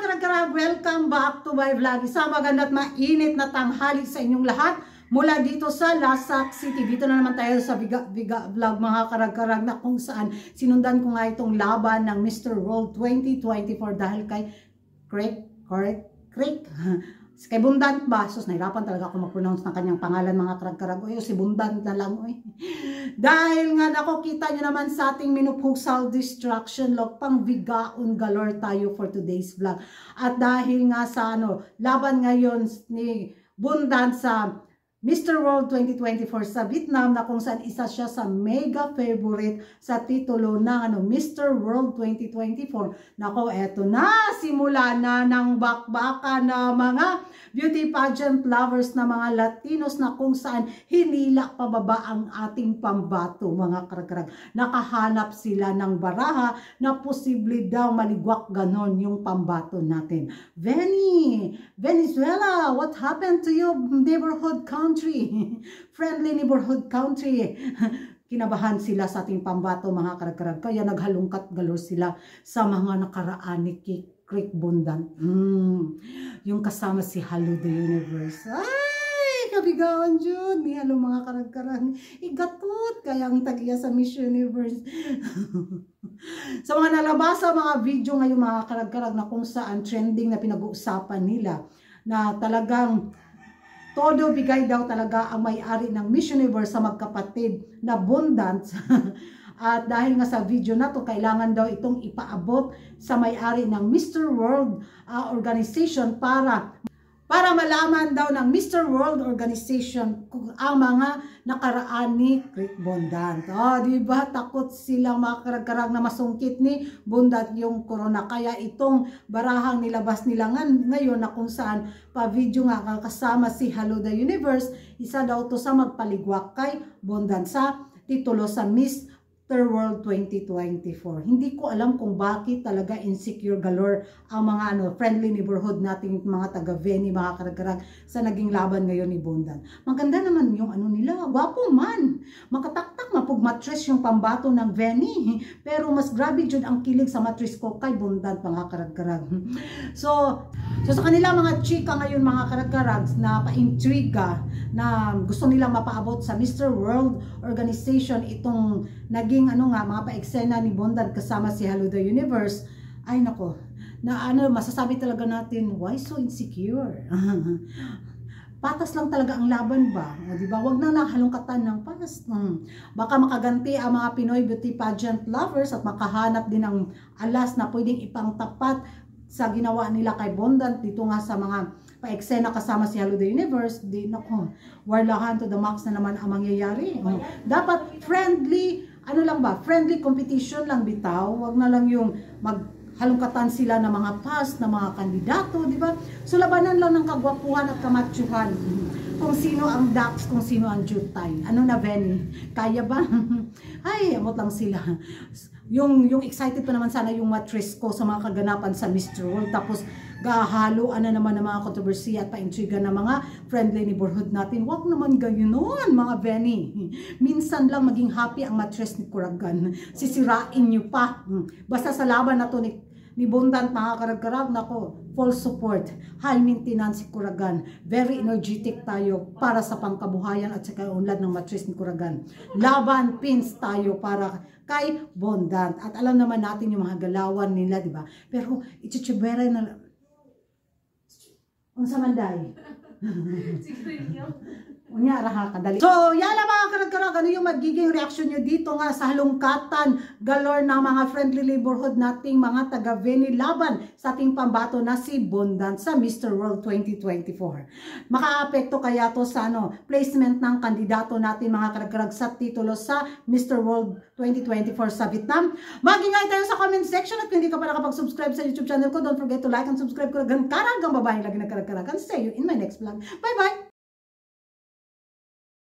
karag-karag, welcome back to my vlog. Isang maganda at mainit na tanghali sa inyong lahat mula dito sa Lasak City. Dito na naman tayo sa Viga vlog mga karag-karag na kung saan sinundan ko nga itong laban ng Mr. World 2024 dahil kay Craig kay Bundant ba? Sus, nahirapan talaga ako mag-pronounce ng kanyang pangalan mga karag-karag. O si Bundant na lang. Dahil nga nakokita nyo naman sa ating menopausal distraction log, pang bigaon galore tayo for today's vlog. At dahil nga sa laban ngayon ni Bundant sa Mr. World 2024 sa Vietnam na kung saan isa siya sa mega favorite sa titulo ng Mr. World 2024. Nako, eto na, simula na ng bakbaka na mga beauty pageant lovers na mga Latinos na kung saan hinila pababa ang ating pambato mga karag-karag. Nakahanap sila ng baraha na posible daw maligwak ganon yung pambato natin. Venezuela, what happened to your neighborhood country? Friendly neighborhood country. Kinabahan sila sa ating pambato mga karag-karag. Kaya naghalungkat galore sila sa mga nakaraan ni Craig Bundant. Yung kasama si Hello the Universe. Ay, kabigawan dyan. Ni Hello mga karag-karag. Igatot kaya ang tagiya sa Miss Universe. Sa mga nalabasa mga video ngayon mga karag-karag na kung saan trending na pinag-uusapan nila na talagang todo bigay daw talaga ang may-ari ng Miss Universe sa magkapatid na Bundant. At dahil nga sa video na to, kailangan daw itong ipaabot sa may-ari ng Mr. World organization para malaman daw ng Mr. World organization kung ang mga nakaraan ni Craig Bundant. Diba? Takot silang mga karag-karag na masungkit ni Bundant yung corona. Kaya itong barahang nilabas nila ngayon na kung saan pa-video nga kasama si Hello the Universe, isa daw to sa magpaligwak kay Bundant sa titulo sa Mr. World 2024. Hindi ko alam kung bakit talaga insecure galore ang mga friendly neighborhood nating mga taga-Veni, mga karag-karag sa naging laban ngayon ni Bundant. Maganda naman yung nila, gwapo man. Makataktak mapug mattress yung pambato ng Veni. Pero mas grabe jud ang kilig sa mattress ko kay Bundant mga karag-karag. So sa kanila mga chika ngayon mga karag-karag na pa-intriga na gusto nilang mapaabot sa Mr. World organization itong naging mga pa-eksena ni Bundant kasama si Hello the Universe. Ay nako, na masasabi talaga natin, why so insecure? Patas lang talaga ang laban ba? Di ba? Wag na lang halongkatan ng patas. Baka makaganti ang mga Pinoy beauty pageant lovers at makahanap din ng alas na pwedeng ipangtapat sa ginawa nila kay Bundant dito nga sa mga pa-eksena kasama si Hello the Universe. Di nako, warlahan to the max na naman ang mangyayari. Dapat friendly, friendly competition lang bitaw. Wag na lang yung maghalongkatan sila ng mga past, na mga kandidato, di ba? So labanan lang ng kagwapuhan at kamatsyuhan. Kung sino ang Dax, kung sino ang Jutay. Veni? Kaya ba? Ay, amot lang sila. Yung excited pa naman sana yung mattress ko sa mga kaganapan sa Mr. World. Tapos gahaluan na naman ng mga kontrobersiya at paintriga ng mga friendly neighborhood natin. Wag naman gayunon mga Veni. Minsan lang maging happy ang mattress ni Kuragan. Sisirain nyo pa. Basta sa laban na to ni Bundant mga karag-karag, nako, full support, high maintenance si Kuragan. Very energetic tayo para sa pangkabuhayan at sa kaunlad ng mattress ni Kuragan. Laban pins tayo para kay Bundant. At alam naman natin yung mga galawan nila, di ba? Pero itsutsubera na unsa manday. Unya raha kadali. So, yala mga karag-karag, ano yung magiging reaction nyo dito nga sa halongkatan galore ng mga friendly neighborhood nating mga taga-Veni laban sa ating pambato na si Bundant sa Mr. World 2024. Makaapekto kaya to sa placement ng kandidato natin mga karag-karag sa titulo sa Mr. World 2024 sa Vietnam? Mag-ingay tayo sa comment section at kung hindi ka pa nakapag-subscribe sa YouTube channel ko, don't forget to like and subscribe ko. Karang babae lagi na karag-karag. And see you in my next vlog. Bye-bye!